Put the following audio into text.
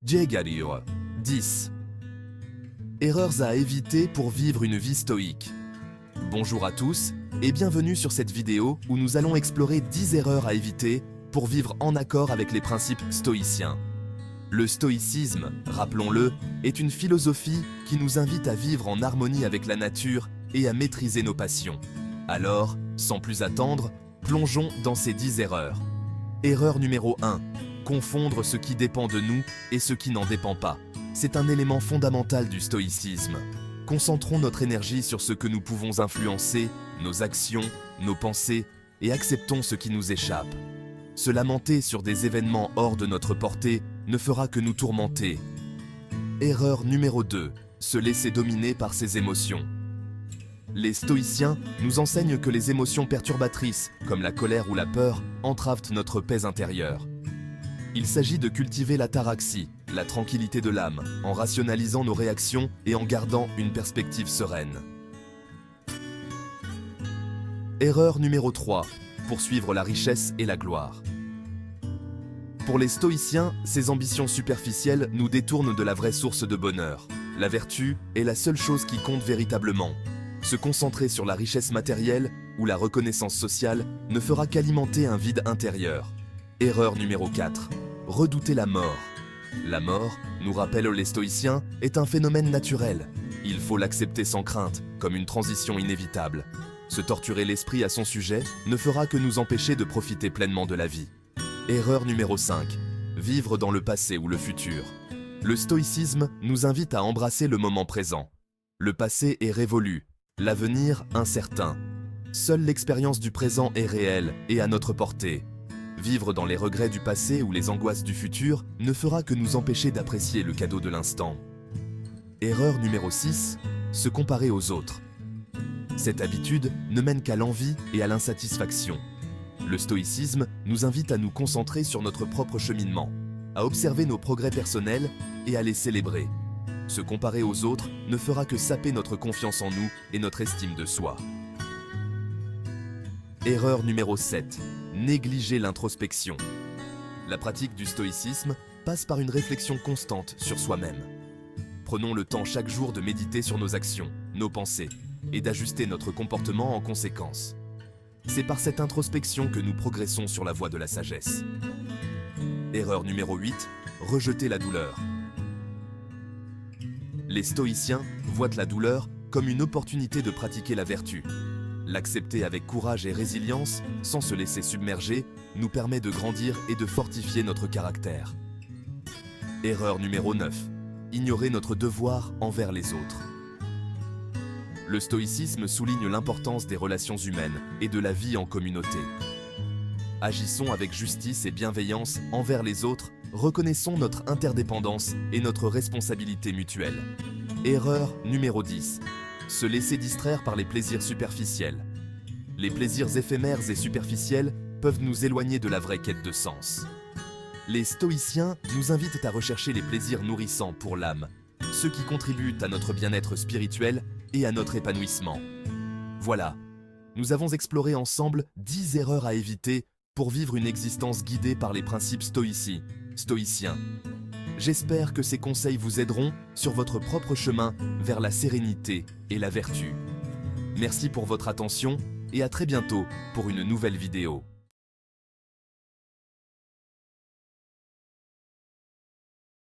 Diegario. 10. Erreurs à éviter pour vivre une vie stoïque. Bonjour à tous et bienvenue sur cette vidéo où nous allons explorer 10 erreurs à éviter pour vivre en accord avec les principes stoïciens. Le stoïcisme, rappelons-le, est une philosophie qui nous invite à vivre en harmonie avec la nature et à maîtriser nos passions. Alors, sans plus attendre, plongeons dans ces 10 erreurs. Erreur numéro 1. Confondre ce qui dépend de nous et ce qui n'en dépend pas. C'est un élément fondamental du stoïcisme. Concentrons notre énergie sur ce que nous pouvons influencer, nos actions, nos pensées, et acceptons ce qui nous échappe. Se lamenter sur des événements hors de notre portée ne fera que nous tourmenter. Erreur numéro 2. Se laisser dominer par ses émotions. Les stoïciens nous enseignent que les émotions perturbatrices, comme la colère ou la peur, entravent notre paix intérieure. Il s'agit de cultiver l'ataraxie, la tranquillité de l'âme, en rationalisant nos réactions et en gardant une perspective sereine. Erreur numéro 3. Poursuivre la richesse et la gloire. Pour les stoïciens, ces ambitions superficielles nous détournent de la vraie source de bonheur. La vertu est la seule chose qui compte véritablement. Se concentrer sur la richesse matérielle ou la reconnaissance sociale ne fera qu'alimenter un vide intérieur. Erreur numéro 4. Redouter la mort. La mort, nous rappellent les stoïciens, est un phénomène naturel. Il faut l'accepter sans crainte, comme une transition inévitable. Se torturer l'esprit à son sujet ne fera que nous empêcher de profiter pleinement de la vie. Erreur numéro 5. Vivre dans le passé ou le futur. Le stoïcisme nous invite à embrasser le moment présent. Le passé est révolu, l'avenir incertain. Seule l'expérience du présent est réelle et à notre portée. Vivre dans les regrets du passé ou les angoisses du futur ne fera que nous empêcher d'apprécier le cadeau de l'instant. Erreur numéro 6. Se comparer aux autres. Cette habitude ne mène qu'à l'envie et à l'insatisfaction. Le stoïcisme nous invite à nous concentrer sur notre propre cheminement, à observer nos progrès personnels et à les célébrer. Se comparer aux autres ne fera que saper notre confiance en nous et notre estime de soi. Erreur numéro 7. Négliger l'introspection. La pratique du stoïcisme passe par une réflexion constante sur soi-même. Prenons le temps chaque jour de méditer sur nos actions, nos pensées, et d'ajuster notre comportement en conséquence. C'est par cette introspection que nous progressons sur la voie de la sagesse. Erreur numéro 8. Rejeter la douleur. Les stoïciens voient la douleur comme une opportunité de pratiquer la vertu. L'accepter avec courage et résilience, sans se laisser submerger, nous permet de grandir et de fortifier notre caractère. Erreur numéro 9. Ignorer notre devoir envers les autres. Le stoïcisme souligne l'importance des relations humaines et de la vie en communauté. Agissons avec justice et bienveillance envers les autres, reconnaissons notre interdépendance et notre responsabilité mutuelle. Erreur numéro 10. Se laisser distraire par les plaisirs superficiels. Les plaisirs éphémères et superficiels peuvent nous éloigner de la vraie quête de sens. Les stoïciens nous invitent à rechercher les plaisirs nourrissants pour l'âme, ceux qui contribuent à notre bien-être spirituel et à notre épanouissement. Voilà, nous avons exploré ensemble 10 erreurs à éviter pour vivre une existence guidée par les principes stoïciens. J'espère que ces conseils vous aideront sur votre propre chemin vers la sérénité et la vertu. Merci pour votre attention et à très bientôt pour une nouvelle vidéo.